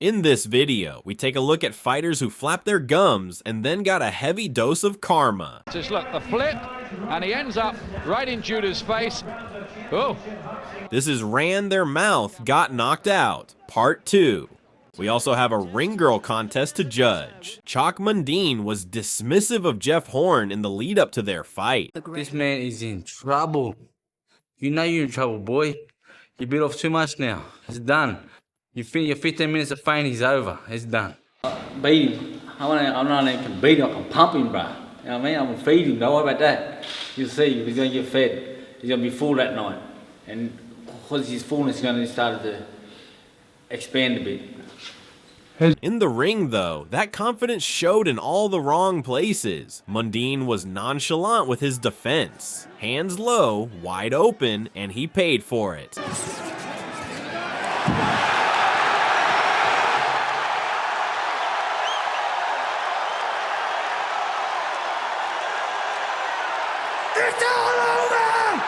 In this video, we take a look at fighters who flapped their gums and then got a heavy dose of karma. Just look, the flip, and he ends up right in Judah's face. Oh. This is Ran Their Mouth Got Knocked Out, Part 2. We also have a ring girl contest to judge. Chalk Mundine was dismissive of Jeff Horn in the lead up to their fight. This man is in trouble. You know you're in trouble, boy. You bit off too much now. It's done. Your 15 minutes of fighting is over. It's done. Beat him. I'm not even beat him. I can pump him, bro. You know what I mean? I'm gonna feed him. Don't worry about that. You'll see. He's gonna get fed. He's gonna be full that night. And because his fullness is gonna start to expand a bit. In the ring, though, that confidence showed in all the wrong places. Mundine was nonchalant with his defense. Hands low, wide open, and he paid for it. It's all over!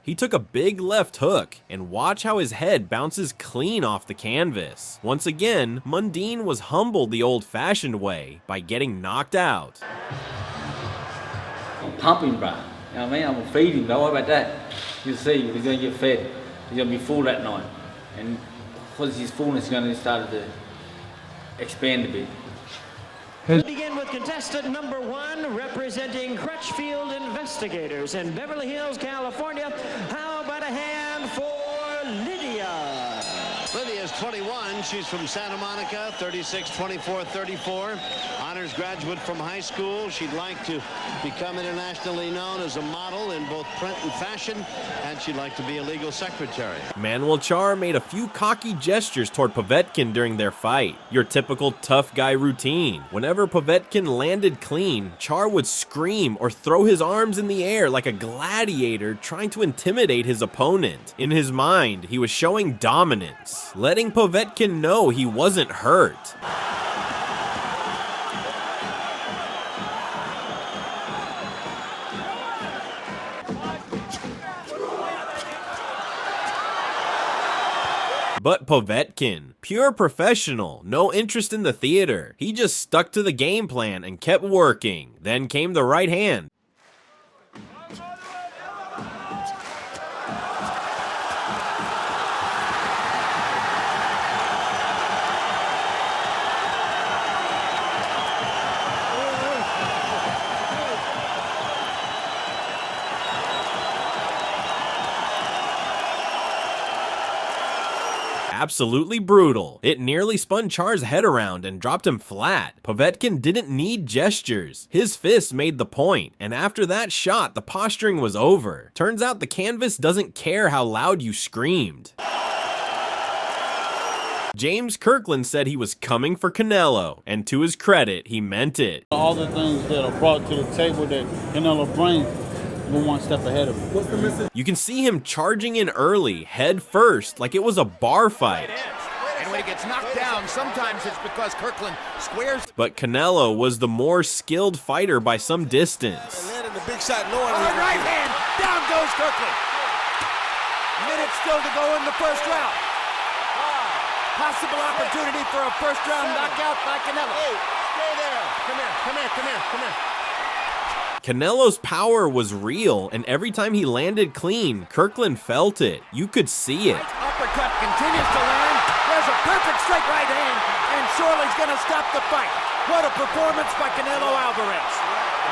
He took a big left hook, and watch how his head bounces clean off the canvas. Once again, Mundine was humbled the old-fashioned way by getting knocked out. I'm pumping, bro. You know what I mean? I'm gonna feed him. Don't worry about that. You'll see. He's gonna get fed. He's gonna be full that night. And because his fullness is gonna start to expand a bit. We begin with contestant number 1, representing Crutchfield Investigators in Beverly Hills, California. How about a hand for Lydia? Lydia's 21. She's from Santa Monica, 36, 24, 34. Honors graduate from high school. She'd like to become internationally known as a model in both print and fashion, and she'd like to be a legal secretary. Manuel Charr made a few cocky gestures toward Povetkin during their fight. Your typical tough guy routine. Whenever Povetkin landed clean, Charr would scream or throw his arms in the air like a gladiator trying to intimidate his opponent. In his mind, he was showing dominance, letting Povetkin know he wasn't hurt. But Povetkin, pure professional, no interest in the theater. He just stuck to the game plan and kept working. Then came the right hand. Absolutely brutal. It nearly spun Charr's head around and dropped him flat. Povetkin didn't need gestures. His fists made the point, and after that shot, the posturing was over. Turns out the canvas doesn't care how loud you screamed. James Kirkland said he was coming for Canelo, and to his credit, he meant it. All the things that are brought to the table that Canelo brings, we're one step ahead of him. What's the message? You can see him charging in early, head first, like it was a bar fight. And when he gets knocked down, sometimes it's because Kirkland squares. But Canelo was the more skilled fighter by some distance. Landing the big shot, knowing Right hand, down goes Kirkland. Minutes still to go in the first round. Possible opportunity for a first round knockout by Canelo. Hey, stay there. Come here, come here, come here, come here. Canelo's power was real, and every time he landed clean, Kirkland felt it. You could see it. Uppercut continues to land. There's a perfect straight right hand, and Shorely's going to stop the fight. What a performance by Canelo Alvarez.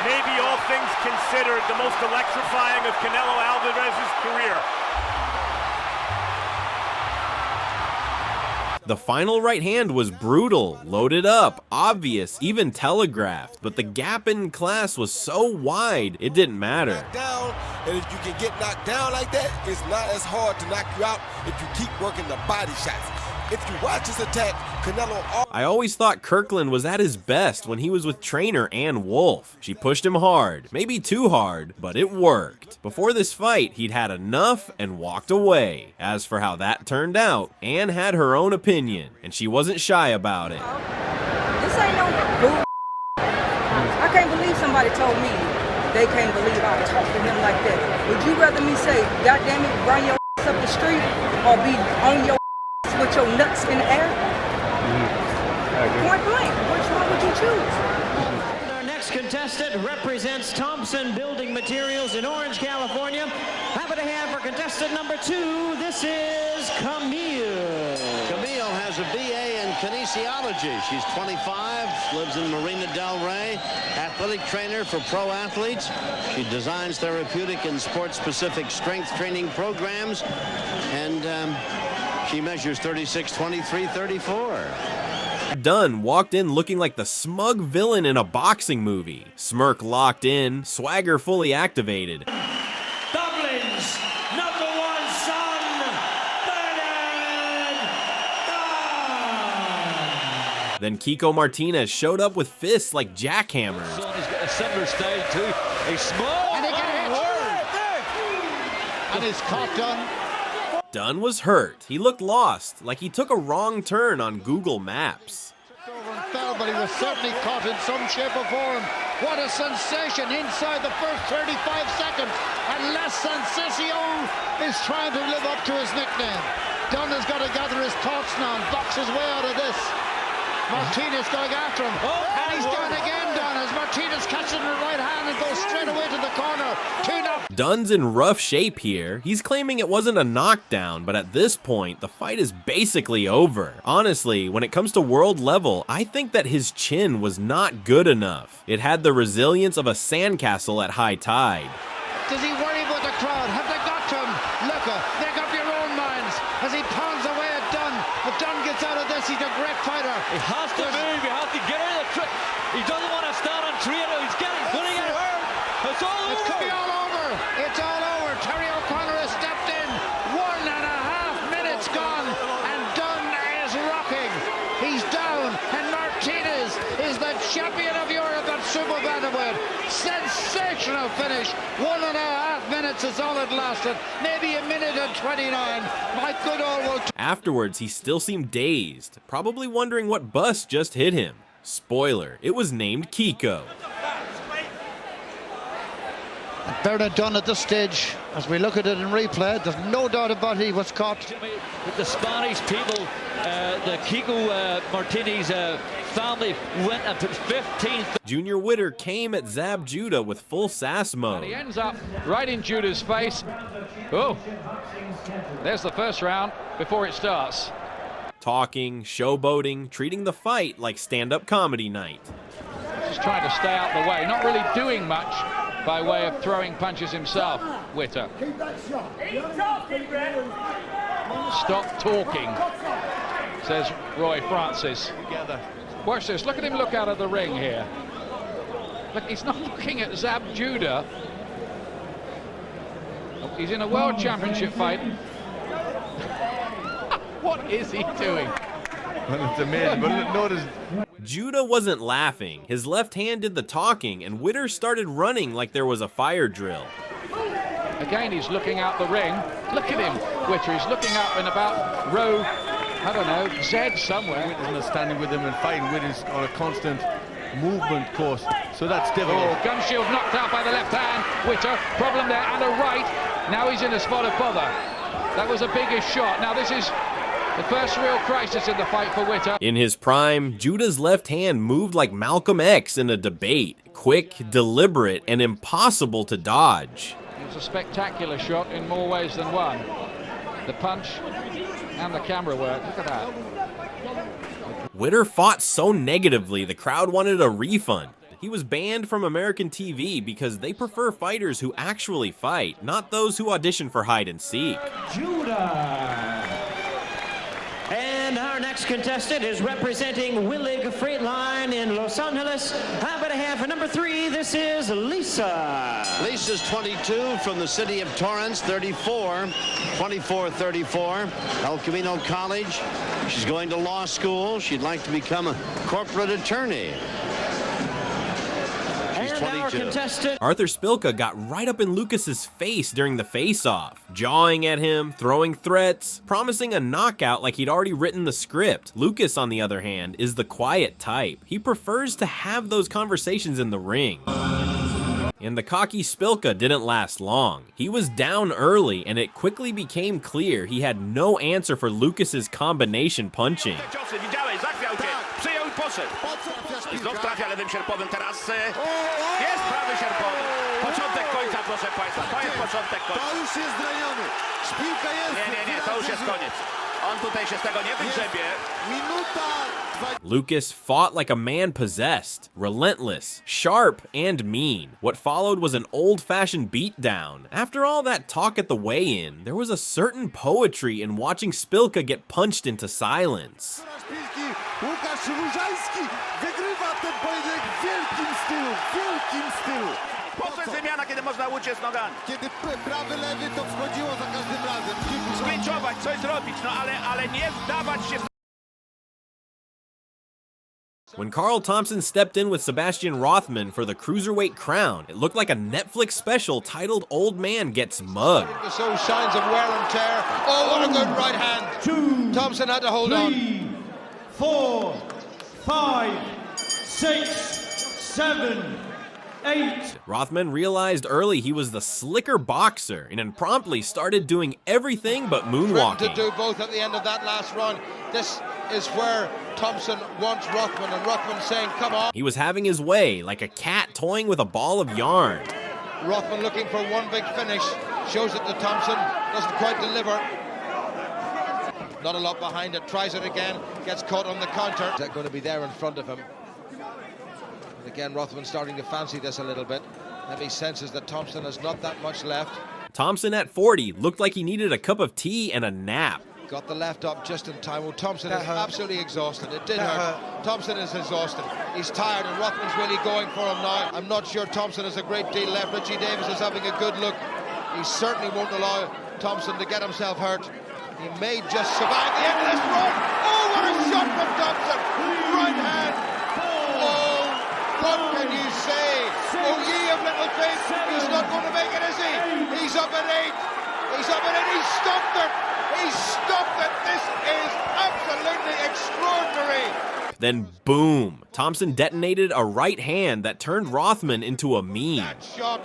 Maybe all things considered, the most electrifying of Canelo Alvarez's career. The final right hand was brutal, loaded up, obvious, even telegraphed, but the gap in class was so wide, it didn't matter. down, and if you can get knocked down like that, it's not as hard to knock you out if you keep working the body shots. If you watch his attack, Canelo... I always thought Kirkland was at his best when he was with trainer Ann Wolfe. She pushed him hard, maybe too hard, but it worked. Before this fight, he'd had enough and walked away. As for how that turned out, Ann had her own opinion, and she wasn't shy about it. This ain't no bull. I can't believe somebody told me they can't believe I talked to him like that. Would you rather me say, God damn it, run your up the street or be on your with your nuts in the air? Point blank, which one would you choose? Our next contestant represents Thompson Building Materials in Orange, California. Happy to have for contestant number 2, this is Camille. Camille has a BA in kinesiology. She's 25, lives in Marina Del Rey, athletic trainer for pro athletes. She designs therapeutic and sports-specific strength training programs, and she measures 36, 23, 34. Dunn walked in looking like the smug villain in a boxing movie. Smirk locked in, swagger fully activated. Dublin's number 1 son, Bernard Dunn. Then Kiko Martinez showed up with fists like jackhammers. He's got a similar style too. He's small. And he got hit. And he's caught Dunn. Dunn was hurt. He looked lost, like he took a wrong turn on Google Maps. Over and fell, but he was certainly caught in some shape or form. What a sensation inside the first 35 seconds. And Les Sensation is trying to live up to his nickname. Dunn has got to gather his thoughts now and box his way out of this. Martinez going after him. And he's down again, Dunn, as Martinez catches him in the right hand and goes straight away to the corner. 2-0. Dunn's in rough shape here. He's claiming it wasn't a knockdown, but at this point, the fight is basically over. Honestly, when it comes to world level, I think that his chin was not good enough. It had the resilience of a sandcastle at high tide. Does he worry about the crowd? Have they got to him? Look, make up your own minds as he pounds away at Dunn. If Dunn gets out of this, he's a great fighter. He has to move. He has to get out of the trick. He doesn't want to stand on trainer. He's getting going to get hurt. It's all over. It could be all over. It's all over. Terry O'Connor has stepped in. 1.5 minutes gone, and Dunn is rocking. He's down, and Martinez is the champion of Europe at super bantamweight. Sensational finish. 1.5 minutes is all it lasted. Maybe 1 minute and 29. My good old. Afterwards, he still seemed dazed, probably wondering what bus just hit him. Spoiler, it was named Kiko. Bernard Dunn at this stage, as we look at it in replay, there's no doubt about he was caught. With the Spanish people, the Kiko Martinez family went up to 15th. Junior Witter came at Zab Judah with full sass mode. He ends up right in Judah's face. Oh, there's the first round before it starts. Talking, showboating, treating the fight like stand-up comedy night. Just trying to stay out the way, not really doing much by way of throwing punches himself, Witter. Stop talking, says Roy Francis. Watch this, look at him look out of the ring here. Look, he's not looking at Zab Judah. He's in a world championship fight. What is he doing? Well, it's amazing, but notice. Judah wasn't laughing. His left hand did the talking, and Witter started running like there was a fire drill. Again, he's looking out the ring. Look at him, Witter. He's looking up in about row, I don't know, Z somewhere. Witter's not standing with him and fighting. Witter's on a constant movement course, so that's difficult. Oh, gum shield knocked out by the left hand. Witter, problem there, and a right. Now he's in a spot of bother. That was a biggish shot. Now this is the first real crisis in the fight for Witter. In his prime, Judah's left hand moved like Malcolm X in a debate. Quick, deliberate, and impossible to dodge. It was a spectacular shot in more ways than one. The punch and the camera work. Look at that. Witter fought so negatively, the crowd wanted a refund. He was banned from American TV because they prefer fighters who actually fight, not those who audition for hide and seek. Judah. And our next contestant is representing Willig Freight Line in Los Angeles. Happy to have for number 3, this is Lisa. Lisa's 22 from the city of Torrance, 34, 24-34, El Camino College. She's going to law school. She'd like to become a corporate attorney. She's 22. Arthur Spilka got right up in Lucas's face during the face-off, jawing at him, throwing threats, promising a knockout like he'd already written the script. Lucas, on the other hand, is the quiet type. He prefers to have those conversations in the ring. And the cocky Szpilka didn't last long. He was down early, and it quickly became clear he had no answer for Lucas's combination punching. Znów trafia lewym sierpowym teraz. Jest prawy sierpowy. Początek końca, proszę Państwa. To jest początek końca. To już jest zraniony. Szpilka jest. Nie, to już jest koniec. On tutaj się z tego nie wygrzebie. Minuta. Lucas fought like a man possessed, relentless, sharp, and mean. What followed was an old-fashioned beatdown. After all that talk at the weigh-in, there was a certain poetry in watching Szpilka get punched into silence. Łukasz Różański wygrywa ten pojedynek w wielkim stylu. Po co jest wymiana, kiedy można uciec nogami? Kiedy prawy, lewy, to wchodziło za każdym razem. Sklinczować, coś zrobić, no ale nie zdawać się. When Carl Thompson stepped in with Sebastian Rothman for the cruiserweight crown, it looked like a Netflix special titled Old Man Gets Mugged. To show signs of wear and tear. Oh, what a good right hand. Thompson had to hold on. 4, 5, 6, 7, 8. Rothman realized early he was the slicker boxer and promptly started doing everything but moonwalking. To do both at the end of that last run. This is where Thompson wants Rothman, and Rothman saying, come on. He was having his way, like a cat toying with a ball of yarn. Rothman looking for one big finish. Shows it to Thompson. Doesn't quite deliver. Not a lot behind it. Tries it again. Gets caught on the counter. Is that going to be there in front of him? And again, Rothman starting to fancy this a little bit. Maybe senses that Thompson has not that much left. Thompson at 40 looked like he needed a cup of tea and a nap. Got the left up just in time. Well, Thompson is absolutely exhausted. It did hurt. Thompson is exhausted. He's tired, and Rothman's really going for him now. I'm not sure Thompson has a great deal left. Richie Davis is having a good look. He certainly won't allow Thompson to get himself hurt. He may just survive the end of this run. Oh, what a shot from Thompson! Right hand. Oh, what can you say? Oh, ye of little faith. He's not going to make it, is he? He's up at 8. He's up at 8. He stopped it. He stopped it. This is absolutely extraordinary. Then boom, Thompson detonated a right hand that turned Rothman into a meme. That shot,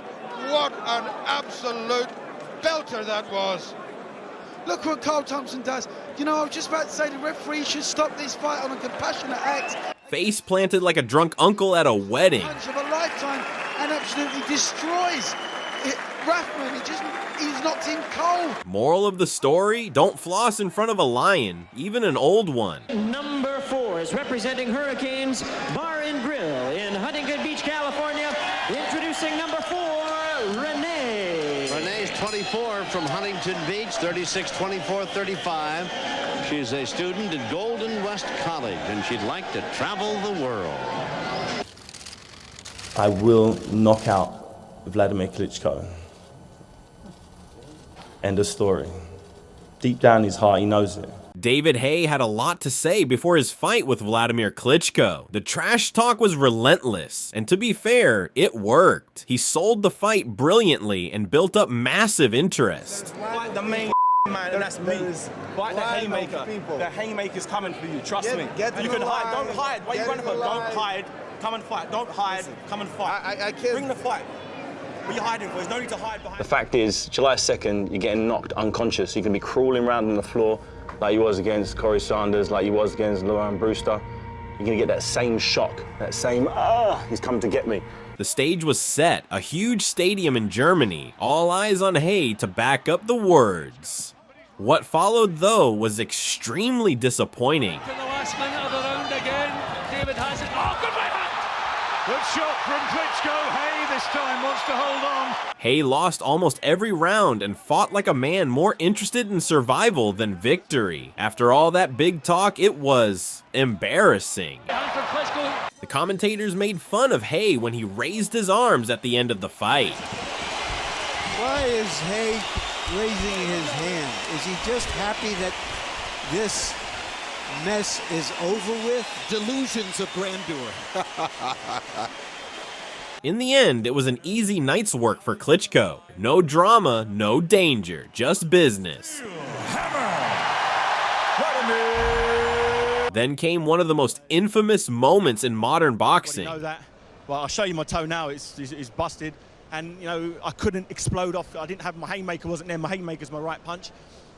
what an absolute belter that was. Look what Carl Thompson does. You know, I was just about to say the referee should stop this fight on a compassionate act. Face planted like a drunk uncle at a wedding. Punch of a lifetime and absolutely destroys Rothman. He's knocked him cold. Moral of the story, don't floss in front of a lion, even an old one. Number 4 is representing Hurricanes Bar and Grill in Huntington Beach, California. Introducing number 4, Renee. Renee's 24 from Huntington Beach, 36, 24, 35. She's a student at Golden West College, and she'd like to travel the world. I will knock out Vladimir Klitschko. End of story. Deep down in his heart, he knows it. David Haye had a lot to say before his fight with Vladimir Klitschko. The trash talk was relentless, and to be fair, it worked. He sold the fight brilliantly and built up massive interest. Fight the main man, and that's me. Fight the haymaker. The haymaker's coming for you, trust me. You can hide, don't hide. Why are you running for? Don't hide, come and fight. Don't hide, come and fight. I can't. Bring the fight. What are you hiding for? There's no need to hide behind. The fact is, July 2nd, you're getting knocked unconscious. You can be crawling around on the floor like you was against Corey Sanders, like you was against Lauren Brewster. You're gonna get that same shock, that same, he's come to get me. The stage was set, a huge stadium in Germany, all eyes on Haye to back up the words. What followed, though, was extremely disappointing. In the last minute of the round again, David has it. Oh, good right hand! Good shot from Klitschko. Haye this time wants to hold on. Haye lost almost every round and fought like a man more interested in survival than victory. After all that big talk, it was embarrassing. The commentators made fun of Haye when he raised his arms at the end of the fight. Why is Haye raising his hand? Is he just happy that this mess is over with? Delusions of grandeur. In the end, it was an easy night's work for Klitschko. No drama, no danger, just business. Then came one of the most infamous moments in modern boxing. You know that. Well, I'll show you my toe now. It's busted. and you know I couldn't explode off. I didn't have my haymaker, wasn't there. My haymaker's my right punch,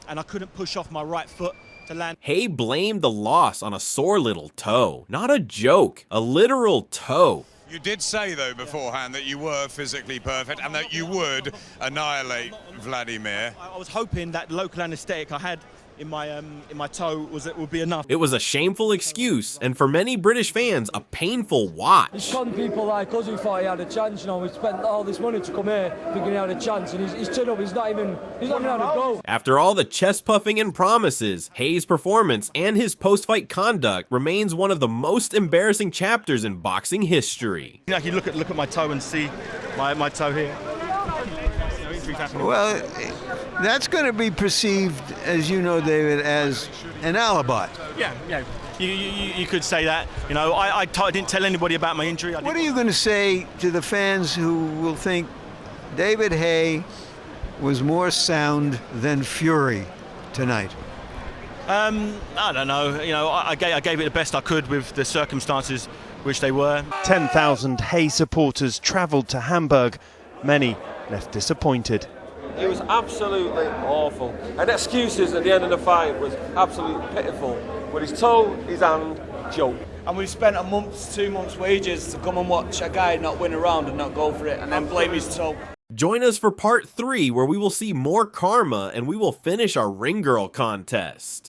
and I couldn't push off my right foot to land. Hay blamed the loss on a sore little toe. Not a joke, a literal toe. You did say, though, beforehand that you were physically perfect and that you would annihilate Vladimir. I was hoping that local anaesthetic I had in my toe would be enough. It was a shameful excuse, and for many British fans, a painful watch. He's shown people like us who thought he had a chance. You know, we spent all this money to come here thinking he had a chance, and he's turned up. He's not even had a go. After all the chest puffing and promises, Hay's performance and his post-fight conduct remains one of the most embarrassing chapters in boxing history. You know, you look at my toe and see my toe here. Well, that's going to be perceived, as you know, David, as an alibi. Yeah. You could say that. You know, I didn't tell anybody about my injury. What are you going to say to the fans who will think David Haye was more sound than Fury tonight? I don't know. You know, I gave it the best I could with the circumstances which they were. 10,000 Haye supporters travelled to Hamburg. Many left disappointed. It was absolutely awful. And excuses at the end of the fight was absolutely pitiful. With his toe, his hand, joke. And we've spent a month, 2 months' wages to come and watch a guy not win a round and not go for it and then blame his toe. Join us for part 3, where we will see more karma and we will finish our ring girl contest.